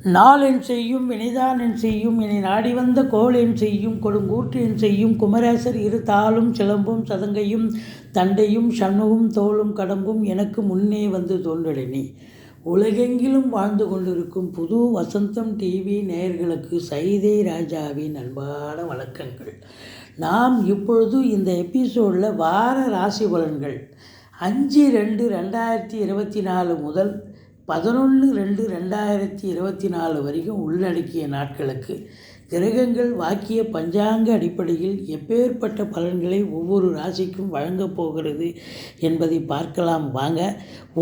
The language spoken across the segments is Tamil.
நாளென் செய்யும் வினைதானென் செய்யும் இனி நாடி வந்த கோளென் செய்யும் கொடுங்கூற்றென் செய்யும் குமரேசர் இரு தாளும் சிலம்பும் சதங்கையும் தண்டையும் சண்முகும் தோளும் கடம்பும் எனக்கு முன்னே வந்து தோன்றலினி. உலகெங்கிலும் வாழ்ந்து கொண்டிருக்கும் புது வசந்தம் டிவி நேயர்களுக்கு சைதை ராஜாவின் அன்பான வணக்கங்கள். நாம் இப்பொழுது இந்த எபிசோடில் வார ராசி பலன்கள் 5/2/2024 முதல் 11/2/2024 வரைக்கும் உள்ளடக்கிய நாட்களுக்கு கிரகங்கள் வாக்கிய பஞ்சாங்க அடிப்படையில் எப்பேற்பட்ட பலன்களை ஒவ்வொரு ராசிக்கும் வழங்கப் போகிறது என்பதை பார்க்கலாம் வாங்க.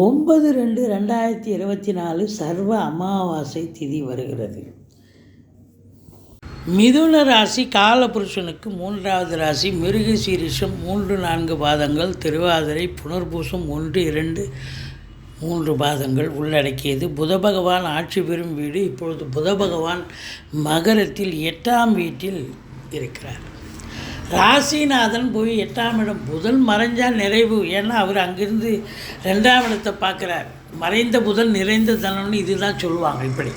9/2/2024 சர்வ அமாவாசை திதி வருகிறது. மிதுன ராசி காலபுருஷனுக்கு 3வது ராசி. மிருகசீரிஷம் 3-4 பாதங்கள், திருவாதிரை புனர்பூசம் 1-2 3 பாதங்கள் உள்ளடக்கியது. புத பகவான் ஆட்சி பெறும் வீடு. இப்பொழுது புத பகவான் மகரத்தில் 8ஆம் வீட்டில் இருக்கிறார். ராசிநாதன் போய் 8ஆம் இடம். புதன் மறைஞ்சால் நிறைவு, ஏன்னா அவர் அங்கிருந்து 2ஆம் இடத்தை பார்க்குறார். மறைந்த புதன் நிறைந்த தனம்னு இதுதான் சொல்லுவாங்க இப்படி.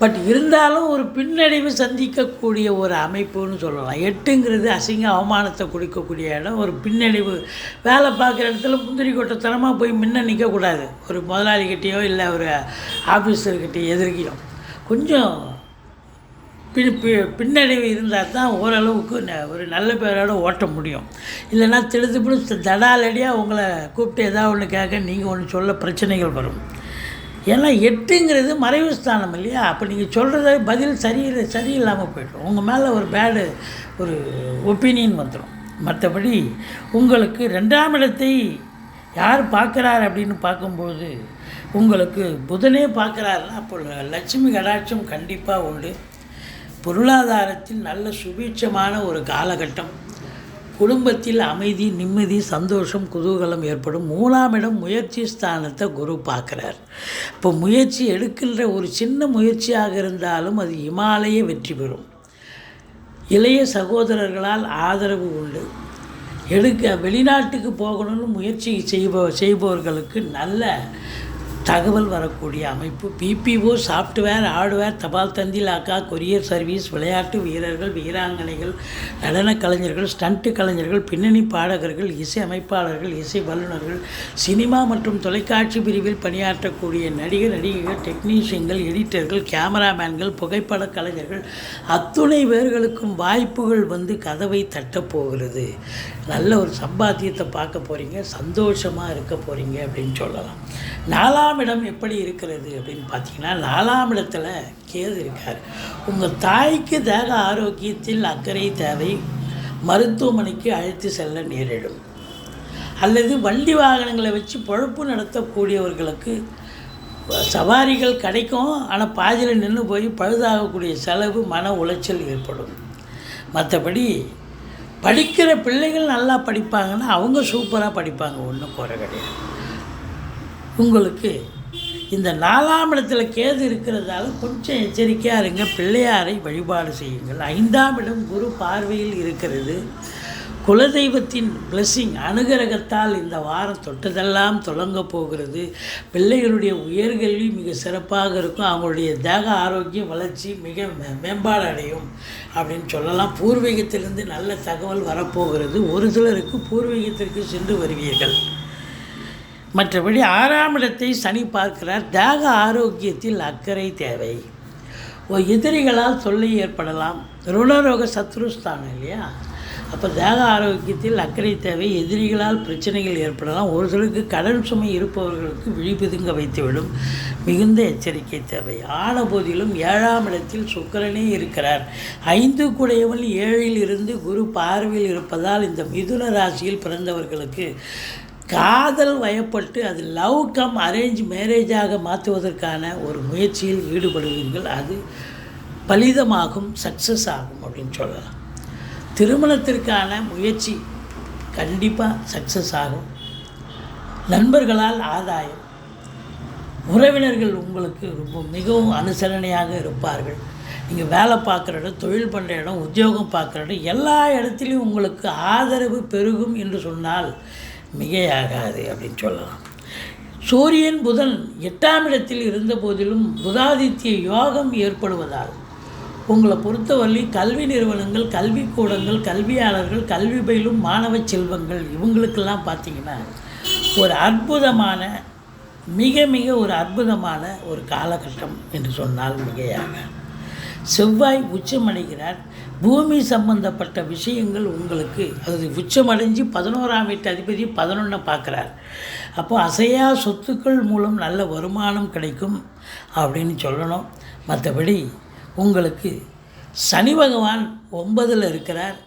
பட் இருந்தாலும் ஒரு பின்னடைவு சந்திக்கக்கூடிய ஒரு அமைப்புன்னு சொல்லலாம். 8ங்கிறது அசிங்க அவமானத்தை கொடுக்கக்கூடிய இடம். ஒரு பின்னடைவு, வேலை பார்க்குற இடத்துல முந்திரி கொட்டத்தனமாக போய் முன்ன நிற்கக்கூடாது. ஒரு முதலாளிகிட்டேயோ இல்லை ஒரு ஆஃபீஸர்கிட்டையோ எதிர்க்கையோ கொஞ்சம் பின்னடைவு இருந்தால் தான் ஓரளவுக்கு ஒரு நல்ல பேரோட ஓட்ட முடியும். இல்லைன்னா திடுத்துப்பிடு தடாலடியாக உங்களை கூப்பிட்டு ஏதாவது ஒன்று கேட்க நீங்கள் ஒன்று சொல்ல பிரச்சனைகள் வரும். ஏன்னா 8ங்கிறது மறைவு ஸ்தானம் இல்லையா? அப்போ நீங்கள் சொல்கிறத பதில் சரியில்லாமல் போய்டும். உங்கள் மேலே ஒரு பேடு ஒரு ஒப்பீனியன் வந்துடும். மற்றபடி உங்களுக்கு 2ஆம் இடத்தை யார் பார்க்குறார் அப்படின்னு பார்க்கும்போது உங்களுக்கு புதனே பார்க்குறாருன்னா அப்போ லட்சுமி கடாட்சம் கண்டிப்பாக உண்டு. பொருளாதாரத்தில் நல்ல சுபீட்சமான ஒரு காலகட்டம். குடும்பத்தில் அமைதி, நிம்மதி, சந்தோஷம், குதூகலம் ஏற்படும். 3ஆம் இடம் முயற்சி ஸ்தானத்தை குரு பார்க்குறார். இப்போ முயற்சி எடுக்கின்ற ஒரு சின்ன முயற்சியாக இருந்தாலும் அது இமாலய வெற்றி பெறும். இளைய சகோதரர்களால் ஆதரவு உண்டு. வெளிநாட்டுக்கு போகணும்னு முயற்சி செய்பவர்களுக்கு நல்ல தகவல் வரக்கூடிய அமைப்பு. பிபிஓ, சாஃப்ட்வேர், ஹார்ட்வேர், தபால் தந்தி, லாக்கா, கொரியர் சர்வீஸ், விளையாட்டு வீரர்கள், வீராங்கனைகள், நடன கலைஞர்கள், ஸ்டண்ட்டு கலைஞர்கள், பின்னணி பாடகர்கள், இசை அமைப்பாளர்கள், இசை வல்லுநர்கள், சினிமா மற்றும் தொலைக்காட்சி பிரிவில் பணியாற்றக்கூடிய நடிகர்கள், டெக்னீஷியன்கள், எடிட்டர்கள், கேமராமேன்கள், புகைப்பட கலைஞர்கள் அத்துணை பேர்களுக்கும் வாய்ப்புகள் வந்து கதவை தட்டப்போகிறது. நல்ல ஒரு சம்பாத்தியத்தை பார்க்க போகிறீங்க, சந்தோஷமாக இருக்க போகிறீங்க அப்படின்னு சொல்லலாம். 4ஆம் இடம் எப்படி இருக்கிறது அப்படின்னு பார்த்தீங்கன்னா, 4ஆம் இடத்துல கேது இருக்கார். உங்கள் தாய்க்கு தேக ஆரோக்கியத்தில் அக்கறை தேவை. மருத்துவமனைக்கு அழைத்து செல்ல நேரிடும். அல்லது வண்டி வாகனங்களை வச்சு பொழப்பு நடத்தக்கூடியவர்களுக்கு சவாரிகள் கிடைக்கும், ஆனால் பாதியில் நின்று போய் பழுதாகக்கூடிய செலவு, மன உளைச்சல் ஏற்படும். மற்றபடி படிக்கிற பிள்ளைகள் நல்லா படிப்பாங்கன்னா அவங்க சூப்பராக படிப்பாங்க, ஒன்றும் குறை கிடையாது. உங்களுக்கு இந்த 4ஆம் இடத்துல கேது இருக்கிறதால கொஞ்சம் எச்சரிக்கையாக இருங்க. பிள்ளையாரை வழிபாடு செய்யுங்கள். 5ஆம் இடம் குரு பார்வையில் இருக்கிறது. குலதெய்வத்தின் பிளெஸ்ஸிங் அனுகிரகத்தால் இந்த வாரம் தொட்டதெல்லாம் தொடங்க போகிறது. பிள்ளைகளுடைய உயர்கல்வி மிக சிறப்பாக இருக்கும். அவங்களுடைய தேக ஆரோக்கியம் வளர்ச்சி மிக மேம்பாடு அடையும் அப்படின்னு சொல்லலாம். பூர்வீகத்திலிருந்து நல்ல தகவல் வரப்போகிறது. ஒரு சிலருக்கு பூர்வீகத்திற்கு சென்று வருவீர்கள். மற்றபடி 6ஆம் இடத்தை சனி பார்க்கிறார். தேக ஆரோக்கியத்தில் அக்கறை தேவை. எதிரிகளால் தொல்லை ஏற்படலாம். ருணரோக சத்ருஸ்தானம் இல்லையா? அப்போ தேக ஆரோக்கியத்தில் அக்கறை தேவை. எதிரிகளால் பிரச்சனைகள் ஏற்படலாம். ஒரு சிலருக்கு கடன் சுமை இருப்பவர்களுக்கு விழிப்புதுங்க வைத்துவிடும். மிகுந்த எச்சரிக்கை தேவை. ஆன போதிலும் 7ஆம் இடத்தில் சுக்கிரனே இருக்கிறார். 5 கூடையவன் 7இல் இருந்து குரு பார்வையில் இருப்பதால் இந்த மிதுன ராசியில் பிறந்தவர்களுக்கு காதல் வயப்பட்டு அது லவ் கம் அரேஞ்ச் மேரேஜாக மாற்றுவதற்கான ஒரு முயற்சியில் ஈடுபடுவீர்கள். அது பலிதமாகும், சக்ஸஸ் ஆகும் அப்படின்னு சொல்லலாம். திருமணத்திற்கான முயற்சி கண்டிப்பாக சக்ஸஸ் ஆகும். நண்பர்களால் ஆதாயம். உறவினர்கள் உங்களுக்கு ரொம்ப மிகவும் அனுசரணையாக இருப்பார்கள். நீங்கள் வேலை பார்க்குற இடம், தொழில் பண்ணுற இடம், உத்தியோகம் பார்க்குற இடம், எல்லா இடத்துலையும் உங்களுக்கு ஆதரவு பெருகும் என்று சொன்னால் மிகையாகாது அப்படின்னு சொல்லலாம். சூரியன் புதன் 8ஆம் இடத்தில் இருந்த போதிலும் புதாதித்ய யோகம் ஏற்படுவதால் உங்களை பொறுத்தவரை கல்வி நிறுவனங்கள், கல்விக்கூடங்கள், கல்வியாளர்கள், கல்வி பயிலும் மாணவ செல்வங்கள் இவங்களுக்கெல்லாம் பார்த்திங்கன்னா ஒரு அற்புதமான மிக மிக ஒரு அற்புதமான ஒரு காலகட்டம் என்று சொன்னால் மிகையாக. செவ்வாய் உச்சமடைகிறார். பூமி சம்பந்தப்பட்ட விஷயங்கள் உங்களுக்கு அது உச்சமடைஞ்சு 11ஆம் வீட்டு அதிபதி 11 பார்க்குறார். அப்போ அசையா சொத்துக்கள் மூலம் நல்ல வருமானம் கிடைக்கும் அப்படின்னு சொல்லணும். மற்றபடி உங்களுக்கு சனி பகவான் 9ல் இருக்கிறார்.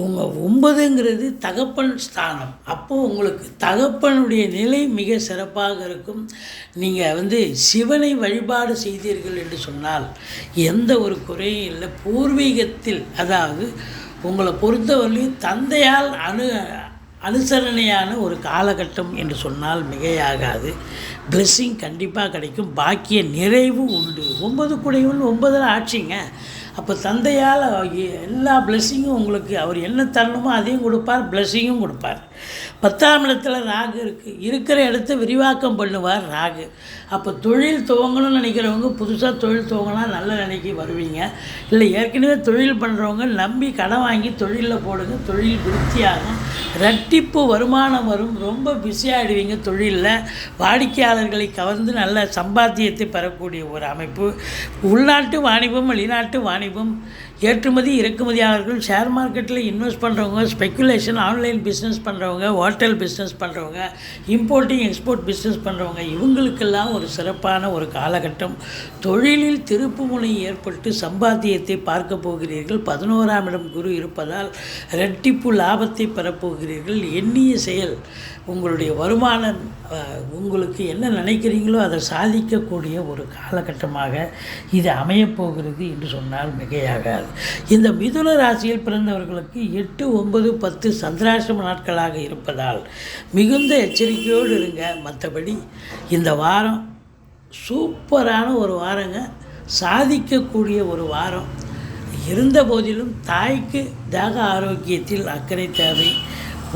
உங்கள் 9ங்கிறது தகப்பன் ஸ்தானம். அப்போது உங்களுக்கு தகப்பனுடைய நிலை மிக சிறப்பாக இருக்கும். நீங்கள் சிவனை வழிபாடு செய்தீர்கள் என்று சொன்னால் எந்த ஒரு குறையும் இல்லை. பூர்வீகத்தில் அதாவது உங்களை பொறுத்தவரையிலும் தந்தையால் அனுசரணையான ஒரு காலகட்டம் என்று சொன்னால் மிகையாகாது. பிளெஸ்ஸிங் கண்டிப்பாக கிடைக்கும். பாக்கிய நிறைவு உண்டு. 9 குடையவன் 9ல் ஆட்சிங்க. அப்போ தந்தையால் எல்லா பிளெஸ்ஸிங்கும் உங்களுக்கு அவர் என்ன தரணுமோ அதையும் கொடுப்பார், பிளெஸ்ஸிங்கும் கொடுப்பார். 10ஆம் இடத்துல ராகு இருக்குது. இருக்கிற இடத்த விரிவாக்கம் பண்ணுவார் ராகு. அப்போ தொழில் துவங்கணும்னு நினைக்கிறவங்க புதுசாக தொழில் துவங்கலாம் நல்ல நிலைக்கு வருவீங்க. இல்லை ஏற்கனவே தொழில் பண்ணுறவங்க நம்பி கடன் வாங்கி தொழிலில் போடுங்க. தொழில் விருத்தியாகும். இரட்டிப்பு வருமானம் வரும். ரொம்ப பிஸியாகிடுவீங்க தொழிலில். வாடிக்கையாளர்களை கவர்ந்து நல்ல சம்பாத்தியத்தை பெறக்கூடிய ஒரு அமைப்பு. உள்நாட்டு வாணிபம், வெளிநாட்டு வாணிபம், ஏற்றுமதி இறக்குமதியாளர்கள், ஷேர் மார்க்கெட்டில் இன்வெஸ்ட் பண்ணுறவங்க, ஸ்பெக்குலேஷன், ஆன்லைன் பிஸ்னஸ் பண்ணுறவங்க, ஹோட்டல் பிஸ்னஸ் பண்ணுறவங்க, இம்போர்ட்டிங் எக்ஸ்போர்ட் பிஸ்னஸ் பண்ணுறவங்க இவங்களுக்கெல்லாம் ஒரு சிறப்பான ஒரு காலகட்டம். தொழிலில் திருப்புமுனை ஏற்பட்டு சம்பாத்தியத்தை பார்க்க போகிறீர்கள். 11ஆம் இடம் குரு இருப்பதால் இரட்டிப்பு லாபத்தை பெறப்போகிறீர்கள். எண்ணிய செயல் உங்களுடைய வருமானம் உங்களுக்கு என்ன நினைக்கிறீங்களோ அதை சாதிக்கக்கூடிய ஒரு காலகட்டமாக இது அமையப்போகிறது என்று சொன்னால் மிகையாகாது. இந்த மிதுன ராசியில் பிறந்தவர்களுக்கு 8, 9, 10 சந்திராசிரம நாட்களாக இருப்பதால் மிகுந்த எச்சரிக்கையோடு இருங்க. மற்றபடி இந்த வாரம் சூப்பரான ஒரு வாரங்க. சாதிக்கக்கூடிய ஒரு வாரம். இருந்த போதிலும் தாய்க்கு தேக ஆரோக்கியத்தில் அக்கறை தேவை.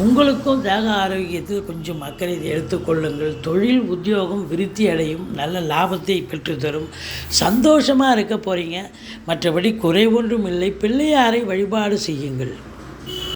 உங்களுக்கும் தேக ஆரோக்கியத்தில் கொஞ்சம் அக்கறை எடுத்துக்கொள்ளுங்கள். தொழில் உத்தியோகம் விருத்தி அடையும். நல்ல லாபத்தை பெற்றுத்தரும். சந்தோஷமாக இருக்க போகிறீங்க. மற்றபடி குறை ஒன்றும் இல்லை. பிள்ளையாரை வழிபாடு செய்யுங்கள்.